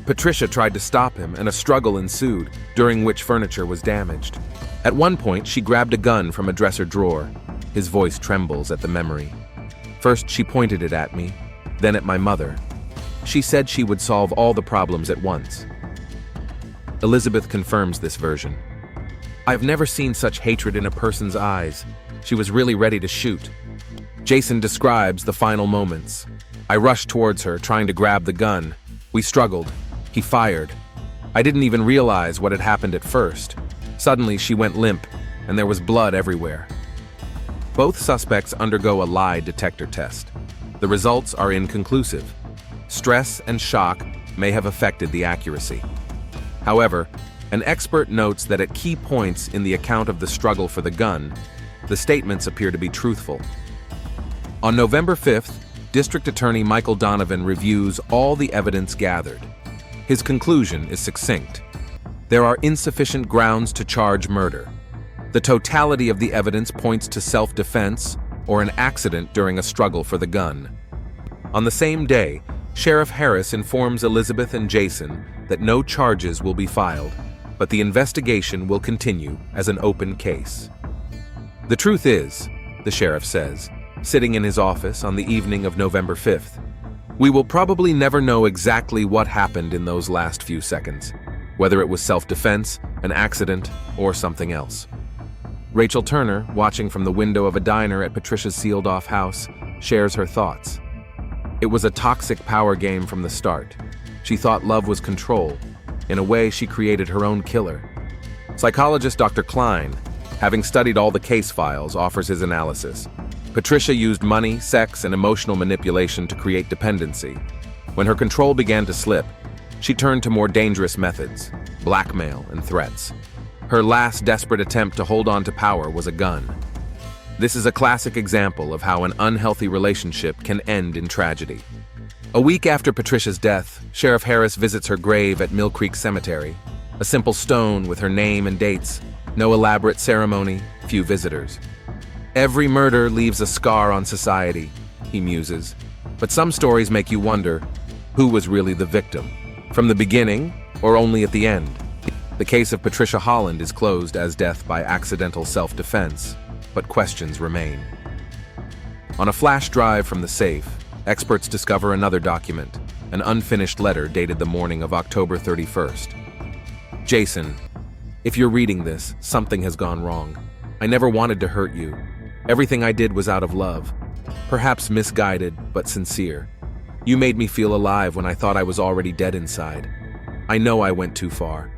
Patricia tried to stop him, and a struggle ensued, during which furniture was damaged. At one point, she grabbed a gun from a dresser drawer. His voice trembles at the memory. First, she pointed it at me, then at my mother. She said she would solve all the problems at once. Elizabeth confirms this version. I've never seen such hatred in a person's eyes. She was really ready to shoot. Jason describes the final moments. I rushed towards her, trying to grab the gun. We struggled. He fired. I didn't even realize what had happened at first. Suddenly, she went limp, and there was blood everywhere. Both suspects undergo a lie detector test. The results are inconclusive. Stress and shock may have affected the accuracy. However, an expert notes that at key points in the account of the struggle for the gun, the statements appear to be truthful. On November 5th, District Attorney Michael Donovan reviews all the evidence gathered. His conclusion is succinct. There are insufficient grounds to charge murder. The totality of the evidence points to self-defense or an accident during a struggle for the gun. On the same day, Sheriff Harris informs Elizabeth and Jason that no charges will be filed, but the investigation will continue as an open case. The truth is, the sheriff says, sitting in his office on the evening of November 5th, we will probably never know exactly what happened in those last few seconds, whether it was self-defense, an accident, or something else. Rachel Turner, watching from the window of a diner at Patricia's sealed-off house, shares her thoughts. It was a toxic power game from the start. She thought love was control. In a way, she created her own killer. Psychologist Dr. Klein, having studied all the case files, offers his analysis. Patricia used money, sex, and emotional manipulation to create dependency. When her control began to slip, she turned to more dangerous methods, blackmail and threats. Her last desperate attempt to hold on to power was a gun. This is a classic example of how an unhealthy relationship can end in tragedy. A week after Patricia's death, Sheriff Harris visits her grave at Mill Creek Cemetery. A simple stone with her name and dates, no elaborate ceremony, few visitors. Every murder leaves a scar on society, he muses. But some stories make you wonder, who was really the victim? From the beginning, or only at the end? The case of Patricia Holland is closed as death by accidental self-defense, but questions remain. On a flash drive from the safe, experts discover another document, an unfinished letter dated the morning of October 31st. Jason, if you're reading this, something has gone wrong. I never wanted to hurt you. Everything I did was out of love. Perhaps misguided, but sincere. You made me feel alive when I thought I was already dead inside. I know I went too far.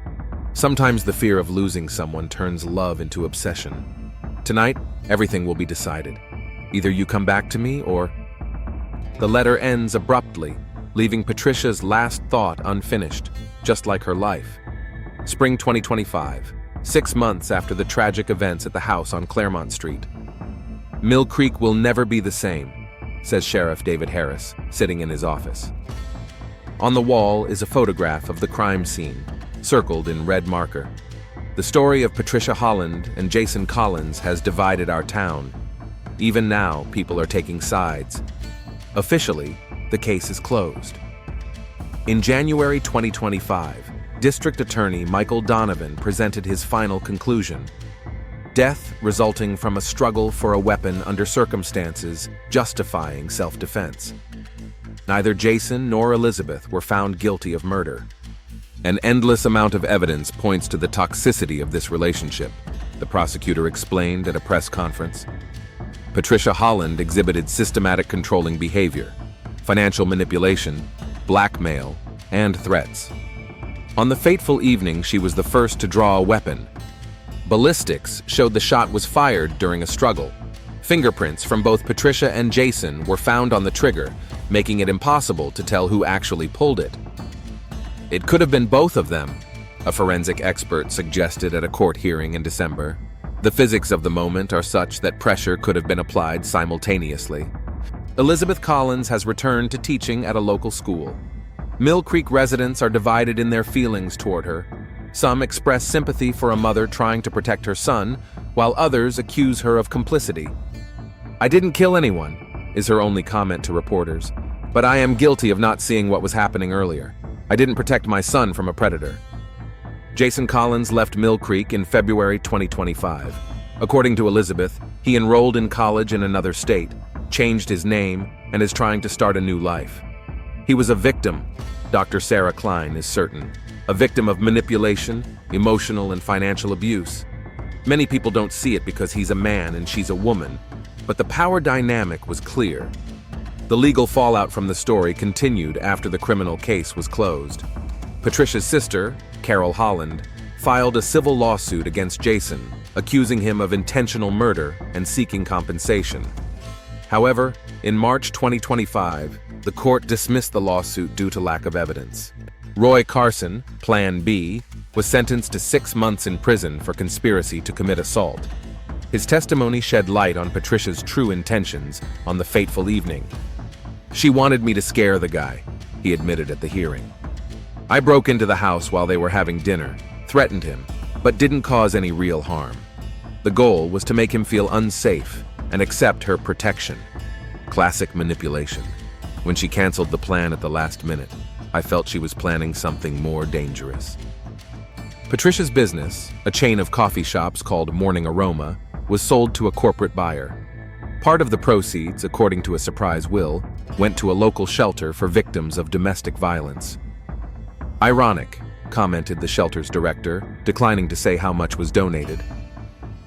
Sometimes the fear of losing someone turns love into obsession. Tonight, everything will be decided. Either you come back to me or... The letter ends abruptly, leaving Patricia's last thought unfinished, just like her life. Spring 2025, 6 months after the tragic events at the house on Claremont Street. Mill Creek will never be the same, says Sheriff David Harris, sitting in his office. On the wall is a photograph of the crime scene, circled in red marker. The story of Patricia Holland and Jason Collins has divided our town. Even now, people are taking sides. Officially, the case is closed. In January 2025, District Attorney Michael Donovan presented his final conclusion: death resulting from a struggle for a weapon under circumstances justifying self-defense. Neither Jason nor Elizabeth were found guilty of murder. An endless amount of evidence points to the toxicity of this relationship, the prosecutor explained at a press conference. Patricia Holland exhibited systematic controlling behavior, financial manipulation, blackmail, and threats. On the fateful evening, she was the first to draw a weapon. Ballistics showed the shot was fired during a struggle. Fingerprints from both Patricia and Jason were found on the trigger, making it impossible to tell who actually pulled it. It could have been both of them, a forensic expert suggested at a court hearing in December. The physics of the moment are such that pressure could have been applied simultaneously. Elizabeth Collins has returned to teaching at a local school. Mill Creek residents are divided in their feelings toward her. Some express sympathy for a mother trying to protect her son, while others accuse her of complicity. "I didn't kill anyone," is her only comment to reporters, "but I am guilty of not seeing what was happening earlier. I didn't protect my son from a predator." Jason Collins left Mill Creek in February 2025. According to Elizabeth, he enrolled in college in another state, changed his name, and is trying to start a new life. He was a victim, Dr. Sarah Klein is certain, a victim of manipulation, emotional and financial abuse. Many people don't see it because he's a man and she's a woman, but the power dynamic was clear. The legal fallout from the story continued after the criminal case was closed. Patricia's sister, Carol Holland, filed a civil lawsuit against Jason, accusing him of intentional murder and seeking compensation. However, in March 2025, the court dismissed the lawsuit due to lack of evidence. Roy Carson, Plan B, was sentenced to 6 months in prison for conspiracy to commit assault. His testimony shed light on Patricia's true intentions on the fateful evening. "She wanted me to scare the guy," he admitted at the hearing. "I broke into the house while they were having dinner, threatened him, but didn't cause any real harm. The goal was to make him feel unsafe and accept her protection." Classic manipulation. When she canceled the plan at the last minute, I felt she was planning something more dangerous. Patricia's business, a chain of coffee shops called Morning Aroma, was sold to a corporate buyer. Part of the proceeds, according to a surprise will, went to a local shelter for victims of domestic violence. "Ironic," commented the shelter's director, declining to say how much was donated.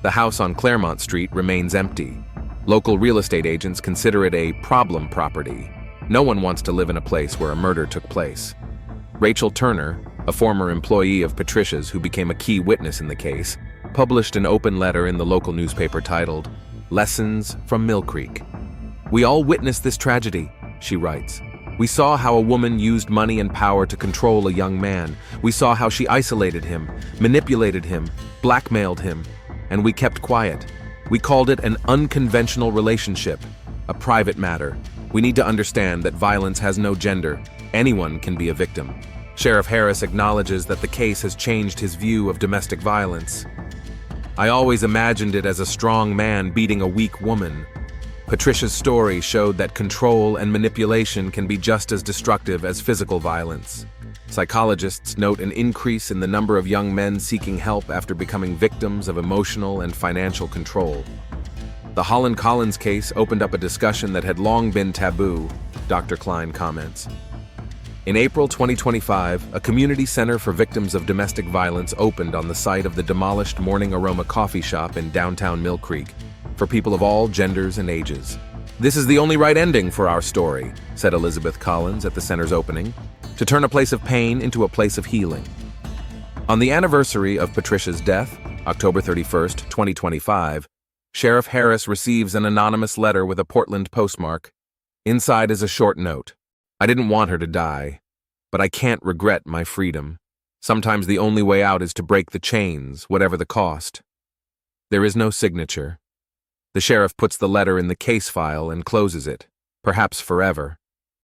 The house on Claremont Street remains empty. Local real estate agents consider it a problem property. No one wants to live in a place where a murder took place. Rachel Turner, a former employee of Patricia's who became a key witness in the case, published an open letter in the local newspaper titled, "Lessons from Mill Creek." "We all witnessed this tragedy," she writes. "We saw how a woman used money and power to control a young man. We saw how she isolated him, manipulated him, blackmailed him, and we kept quiet. We called it an unconventional relationship, a private matter. We need to understand that violence has no gender. Anyone can be a victim." Sheriff Harris acknowledges that the case has changed his view of domestic violence. "I always imagined it as a strong man beating a weak woman. Patricia's story showed that control and manipulation can be just as destructive as physical violence. Psychologists note an increase in the number of young men seeking help after becoming victims of emotional and financial control." The Holland Collins case opened up a discussion that had long been taboo, Dr. Klein comments. In April 2025, a community center for victims of domestic violence opened on the site of the demolished Morning Aroma coffee shop in downtown Mill Creek for people of all genders and ages. "This is the only right ending for our story," said Elizabeth Collins at the center's opening, "to turn a place of pain into a place of healing." On the anniversary of Patricia's death, October 31st, 2025, Sheriff Harris receives an anonymous letter with a Portland postmark. Inside is a short note. I didn't want her to die, but I can't regret my freedom. Sometimes the only way out is to break the chains, whatever the cost. There is no signature. The sheriff puts the letter in the case file and closes it, perhaps forever.